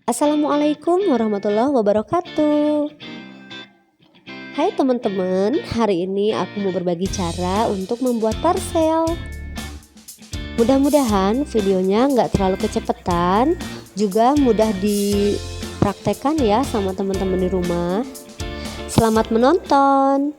Assalamualaikum warahmatullahi wabarakatuh. Hai teman-teman, hari ini aku mau berbagi cara untuk membuat parsel. Mudah-mudahan videonya nggak terlalu kecepatan, juga mudah dipraktekkan ya sama teman-teman di rumah. Selamat menonton.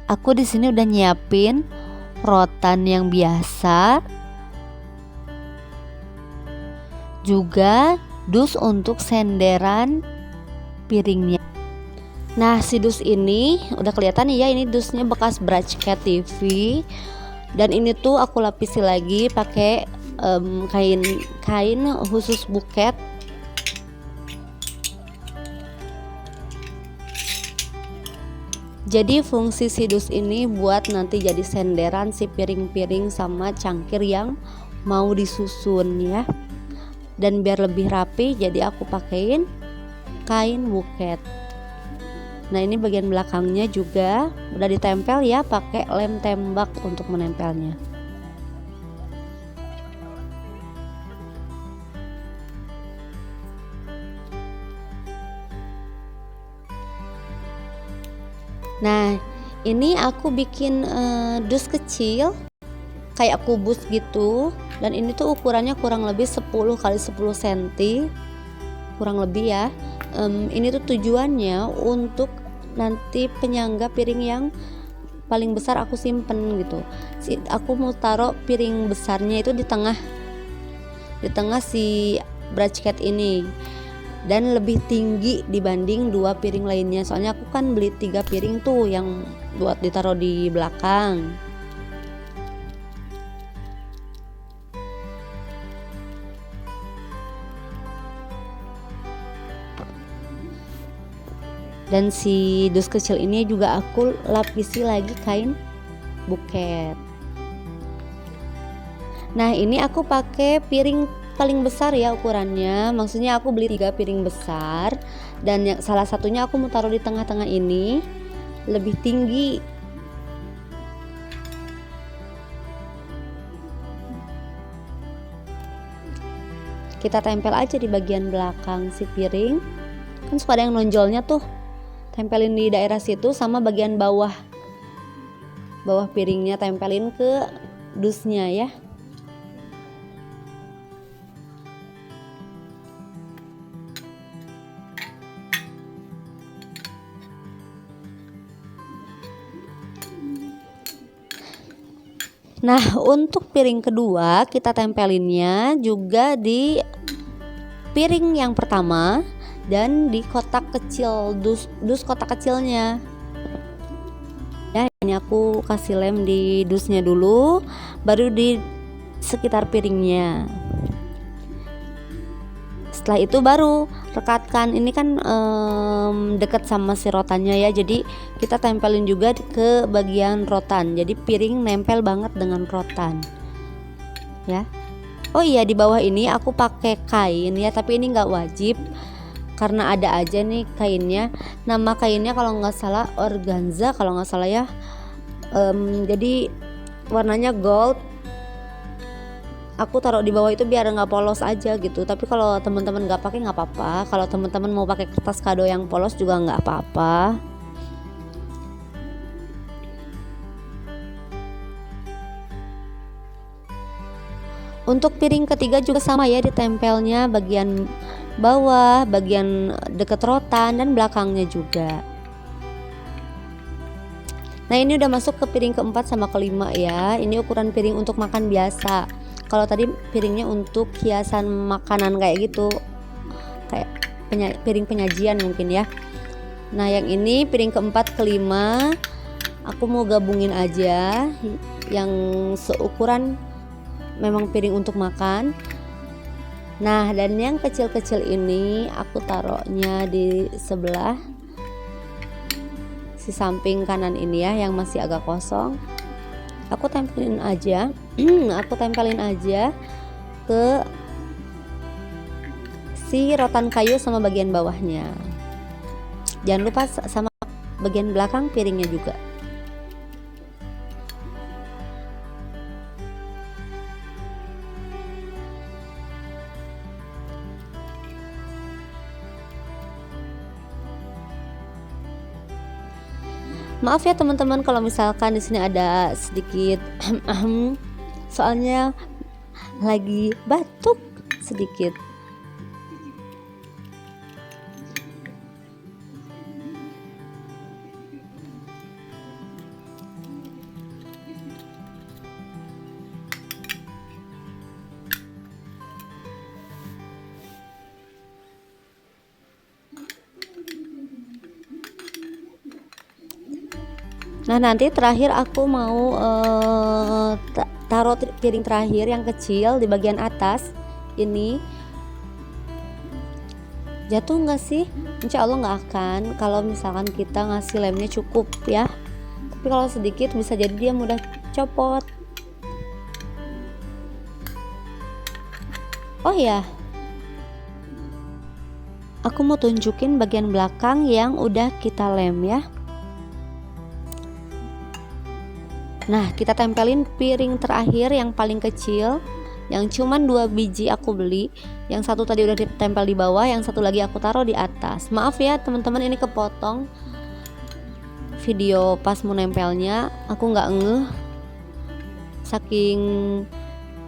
Aku di sini udah nyiapin rotan yang biasa, juga dus untuk senderan piringnya. Nah, si dus ini udah kelihatan ya, ini dusnya bekas Brachcat TV, dan ini tuh aku lapisi lagi pakai kain khusus buket. Jadi fungsi si dus ini buat nanti jadi senderan si piring-piring sama cangkir yang mau disusun ya. Dan biar lebih rapi, jadi aku pakein kain buket. Nah, ini bagian belakangnya juga udah ditempel ya, pakai lem tembak untuk menempelnya. Nah, ini aku bikin dus kecil kayak kubus gitu, dan ini tuh ukurannya kurang lebih 10 x 10 cm, kurang lebih ya. Ini tuh tujuannya untuk nanti penyangga piring yang paling besar aku simpen gitu. Aku mau taruh piring besarnya itu di tengah si Brachcat ini, dan lebih tinggi dibanding dua piring lainnya. Soalnya aku kan beli 3 piring tuh yang buat ditaruh di belakang. Dan si dus kecil ini juga aku lapisi lagi kain buket. Nah, ini aku pakai piring paling besar ya ukurannya, maksudnya aku beli 3 piring besar, dan yang salah satunya aku mau taruh di tengah-tengah ini, lebih tinggi. Kita tempel aja di bagian belakang si piring, kan suka ada yang nonjolnya tuh, tempelin di daerah situ, sama bagian bawah piringnya tempelin ke dusnya ya. Nah, untuk piring kedua kita tempelinnya juga di piring yang pertama dan di kotak kecil, dus kotak kecilnya ya. Ini aku kasih lem di dusnya dulu, baru di sekitar piringnya. Setelah itu baru rekatkan, ini kan deket sama si rotannya ya, jadi kita tempelin juga ke bagian rotan, jadi piring nempel banget dengan rotan ya. Oh iya, di bawah ini aku pakai kain ya, tapi ini nggak wajib karena ada aja nih kainnya. Nama kainnya kalau nggak salah organza, kalau nggak salah ya. Jadi warnanya gold. Aku taruh di bawah itu biar nggak polos aja gitu. Tapi kalau teman-teman nggak pakai nggak apa-apa. Kalau teman-teman mau pakai kertas kado yang polos juga nggak apa-apa. Untuk piring ketiga juga sama ya, ditempelnya bagian bawah, bagian deket rotan, dan belakangnya juga. Nah, ini udah masuk ke piring keempat sama kelima ya. Ini ukuran piring untuk makan biasa. Kalau tadi piringnya untuk hiasan makanan kayak gitu, kayak piring penyajian mungkin ya. Nah, yang ini piring keempat kelima aku mau gabungin aja, yang seukuran memang piring untuk makan. Nah, dan yang kecil-kecil ini aku taruhnya di sebelah si samping kanan ini ya, yang masih agak kosong. Aku tempelin aja ke si rotan kayu sama bagian bawahnya. Jangan lupa sama bagian belakang piringnya juga. Maaf ya teman-teman kalau misalkan di sini ada sedikit soalnya lagi batuk sedikit. Nah, nanti terakhir aku mau taruh piring terakhir yang kecil di bagian atas. Ini jatuh nggak sih? Insya Allah nggak akan kalau misalkan kita ngasih lemnya cukup ya. Tapi kalau sedikit bisa jadi dia mudah copot. Oh ya, aku mau tunjukin bagian belakang yang udah kita lem ya. Nah, kita tempelin piring terakhir yang paling kecil, yang cuman 2 biji aku beli. Yang satu tadi udah ditempel di bawah, yang satu lagi aku taruh di atas. Maaf ya teman-teman, ini kepotong video pas mau nempelnya. Aku nggak ngeh saking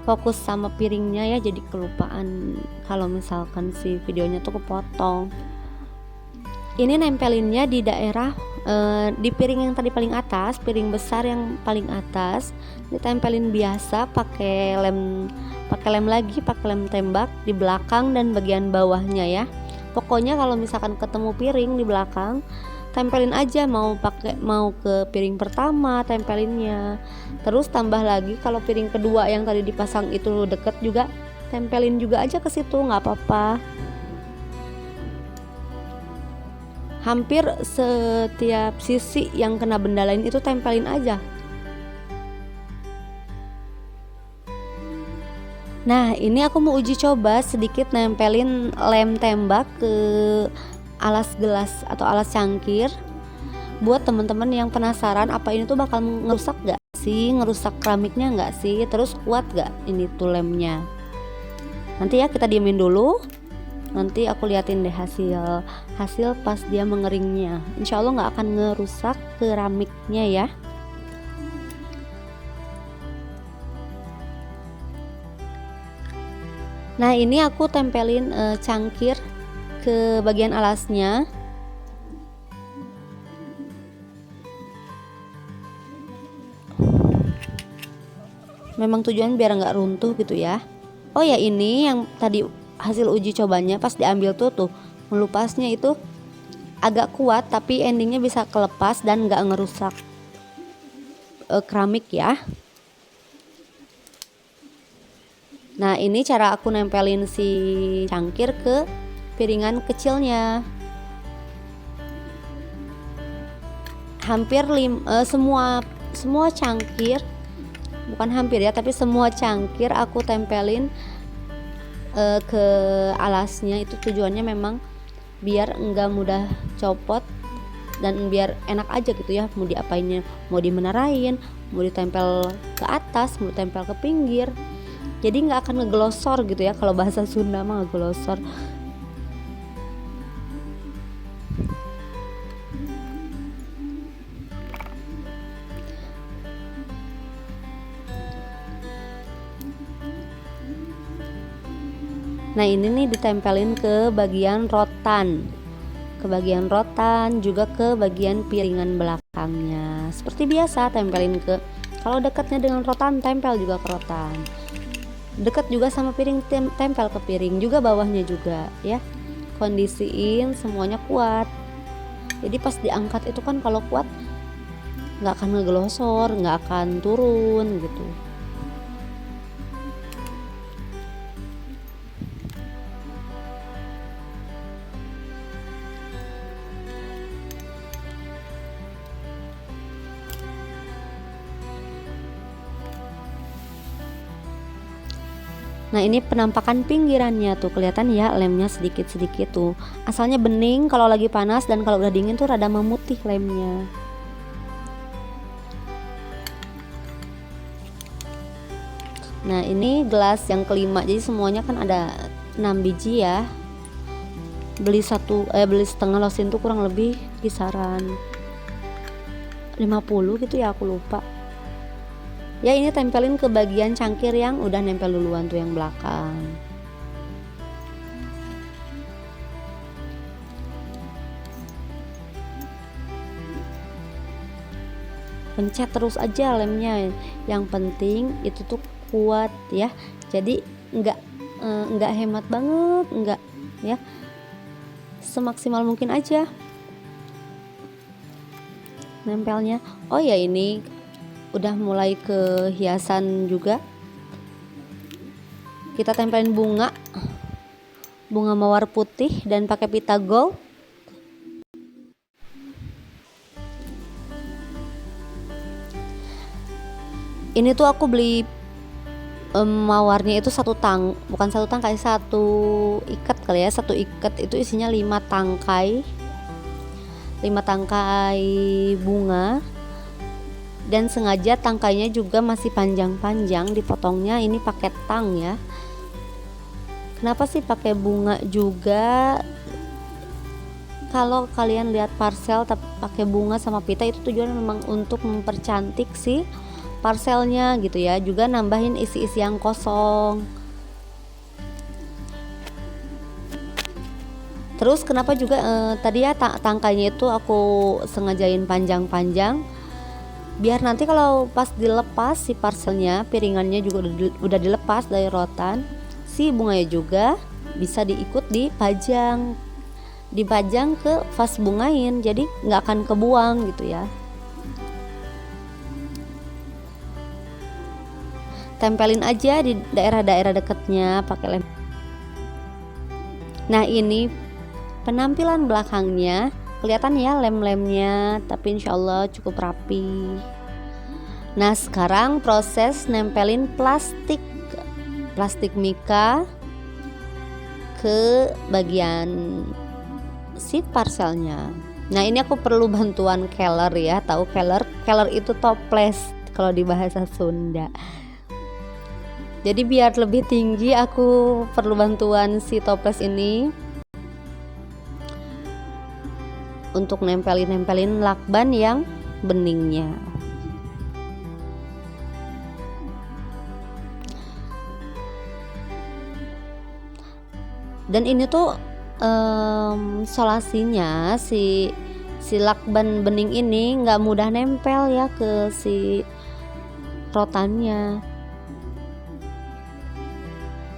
fokus sama piringnya ya, jadi kelupaan kalau misalkan si videonya tuh kepotong. Ini nempelinnya di daerah di piring yang tadi paling atas, piring besar yang paling atas, ditempelin biasa pakai lem lagi, pakai lem tembak di belakang dan bagian bawahnya ya. Pokoknya kalau misalkan ketemu piring di belakang, tempelin aja, mau ke piring pertama tempelinnya. Terus tambah lagi kalau piring kedua yang tadi dipasang itu deket juga, tempelin juga aja ke situ, nggak apa-apa. Hampir setiap sisi yang kena benda lain itu tempelin aja. Nah, ini aku mau uji coba sedikit nempelin lem tembak ke alas gelas atau alas cangkir. Buat teman-teman yang penasaran apa ini tuh bakal ngerusak gak sih, ngerusak keramiknya gak sih, terus kuat gak ini tuh lemnya. Nanti ya kita diemin dulu. Nanti aku liatin deh hasil pas dia mengeringnya. Insya Allah nggak akan ngerusak keramiknya ya. Nah, ini aku tempelin cangkir ke bagian alasnya. Memang tujuan biar nggak runtuh gitu ya. Oh ya, ini yang tadi hasil uji cobanya pas diambil tuh melupasnya itu agak kuat, tapi endingnya bisa kelepas dan nggak ngerusak keramik ya. Nah, ini cara aku nempelin si cangkir ke piringan kecilnya. Hampir semua cangkir, bukan hampir ya, tapi semua cangkir aku tempelin ke alasnya. Itu tujuannya memang biar enggak mudah copot dan biar enak aja gitu ya, mau diapainnya, mau dimenarain, mau ditempel ke atas, mau ditempel ke pinggir, jadi nggak akan ngeglosor gitu ya, kalau bahasa Sunda mah ngeglosor. Nah, ini nih ditempelin ke bagian rotan, juga ke bagian piringan belakangnya. Seperti biasa tempelin ke, kalau dekatnya dengan rotan tempel juga ke rotan, dekat juga sama piring tempel ke piring juga, bawahnya juga ya. Kondisiin semuanya kuat, jadi pas diangkat itu kan kalau kuat nggak akan ngeglosor, nggak akan turun gitu. Nah ini penampakan pinggirannya tuh kelihatan ya, lemnya sedikit-sedikit tuh. Asalnya bening kalau lagi panas, dan kalau udah dingin tuh rada memutih lemnya. Nah ini gelas yang kelima, jadi semuanya kan ada 6 biji ya. Beli setengah losin tuh kurang lebih kisaran 50 gitu ya, aku lupa. Ya ini tempelin ke bagian cangkir yang udah nempel duluan tuh, yang belakang. Pencet terus aja lemnya, yang penting itu tuh kuat ya. Jadi nggak hemat banget, nggak ya, semaksimal mungkin aja nempelnya. Oh ya ini udah mulai ke hiasan juga. Kita tempelin bunga mawar putih dan pakai pita gold. Ini tuh aku beli mawarnya itu bukan satu tangkai, satu ikat kali ya. Satu ikat itu isinya 5 tangkai bunga, dan sengaja tangkainya juga masih panjang-panjang dipotongnya. Ini pakai tang ya. Kenapa sih pakai bunga juga? Kalau kalian lihat parcel tapi pakai bunga sama pita, itu tujuannya memang untuk mempercantik si parcelnya gitu ya, juga nambahin isi-isi yang kosong. Terus kenapa juga tadi ya tangkainya itu aku sengajain panjang-panjang, biar nanti kalau pas dilepas si parcelnya, piringannya juga udah dilepas dari rotan, si bunganya juga bisa dipajang ke vas bungain, jadi nggak akan kebuang gitu ya. Tempelin aja di daerah-daerah dekatnya pakai lem. Nah ini penampilan belakangnya, kelihatan ya lem-lemnya, tapi insyaallah cukup rapi. Nah sekarang proses nempelin plastik mika ke bagian si parcelnya. Nah ini aku perlu bantuan keler ya. Tahu keler itu toples kalau di bahasa Sunda. Jadi biar lebih tinggi aku perlu bantuan si toples ini untuk nempelin lakban yang beningnya. Dan ini tuh solasinya si lakban bening ini nggak mudah nempel ya ke si rotannya.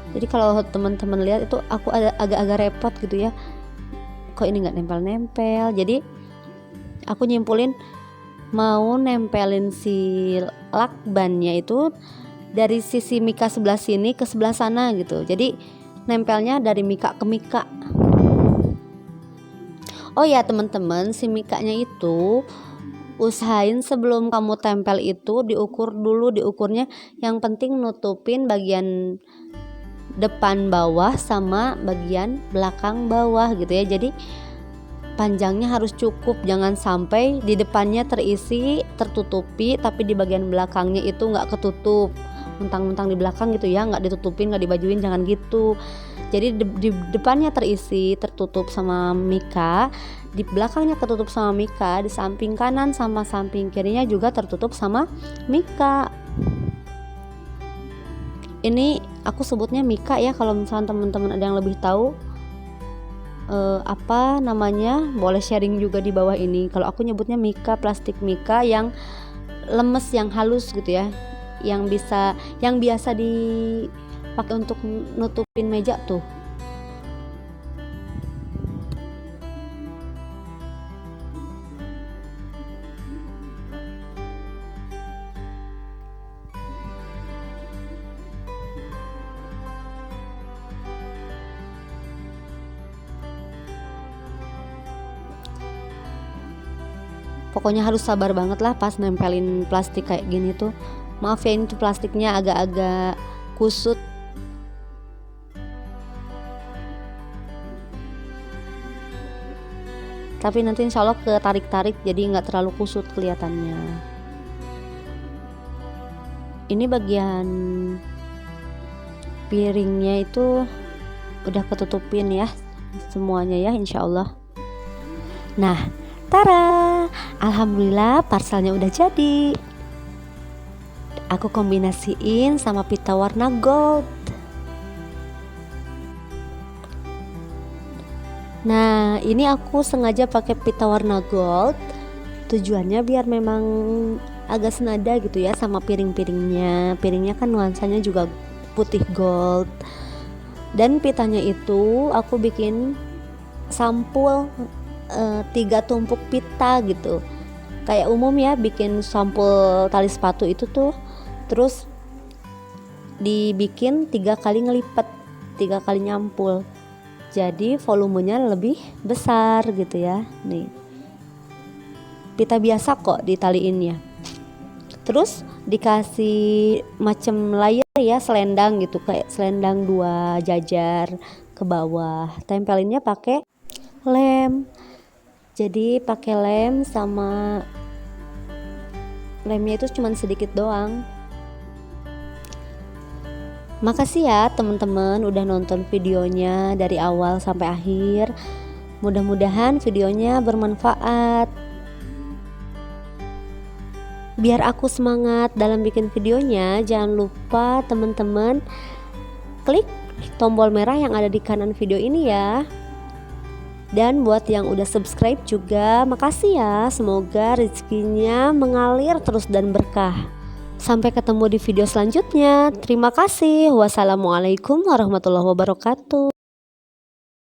Jadi kalau teman-teman lihat itu aku agak-agak repot gitu ya, kok ini nggak nempel-nempel. Jadi aku nyimpulin mau nempelin si lakbannya itu dari sisi mika sebelah sini ke sebelah sana gitu. Jadi nempelnya dari mika ke mika. Oh ya teman-teman, si mikanya itu usahain sebelum kamu tempel itu diukur dulu, diukurnya yang penting nutupin bagian depan bawah sama bagian belakang bawah gitu ya. Jadi panjangnya harus cukup, jangan sampai di depannya tertutupi tapi di bagian belakangnya itu nggak ketutup, mentang-mentang di belakang gitu ya, nggak ditutupin, nggak dibajuin, jangan gitu. Jadi di depannya tertutup sama mika, di belakangnya ketutup sama mika, di samping kanan sama samping kirinya juga tertutup sama mika. Ini aku sebutnya mika ya, kalau misalnya teman-teman ada yang lebih tahu apa namanya, boleh sharing juga di bawah ini. Kalau aku nyebutnya mika, plastik mika yang lemes, yang halus gitu ya, yang biasa dipakai untuk nutupin meja tuh. Pokoknya harus sabar banget lah pas nempelin plastik kayak gini tuh. Maaf ya, ini tuh plastiknya agak-agak kusut. tapi nanti insya Allah ketarik-tarik jadi nggak terlalu kusut kelihatannya. Ini bagian piringnya itu udah ketutupin ya semuanya ya insya Allah. Nah, tara, alhamdulillah parcelnya udah jadi. Aku kombinasiin sama pita warna gold. Nah, ini aku sengaja pakai pita warna gold. Tujuannya biar memang agak senada gitu ya sama piring-piringnya. Piringnya kan nuansanya juga putih gold. Dan pitanya itu aku bikin sampul 3 tumpuk pita gitu. Kayak umum ya bikin sampul tali sepatu itu tuh, terus dibikin 3 kali ngelipat, 3 kali nyampul, jadi volumenya lebih besar gitu ya. Nih pita biasa kok ditaliinnya, terus dikasih macam layer ya, selendang gitu, kayak selendang 2 jajar ke bawah. Tempelinnya pakai lem, jadi pakai lem, sama lemnya itu cuma sedikit doang. Makasih ya teman-teman udah nonton videonya dari awal sampai akhir. Mudah-mudahan videonya bermanfaat. Biar aku semangat dalam bikin videonya, jangan lupa teman-teman klik tombol merah yang ada di kanan video ini ya. Dan buat yang udah subscribe juga, makasih ya. Semoga rezekinya mengalir terus dan berkah. Sampai ketemu di video selanjutnya. Terima kasih. Wassalamualaikum warahmatullahi wabarakatuh.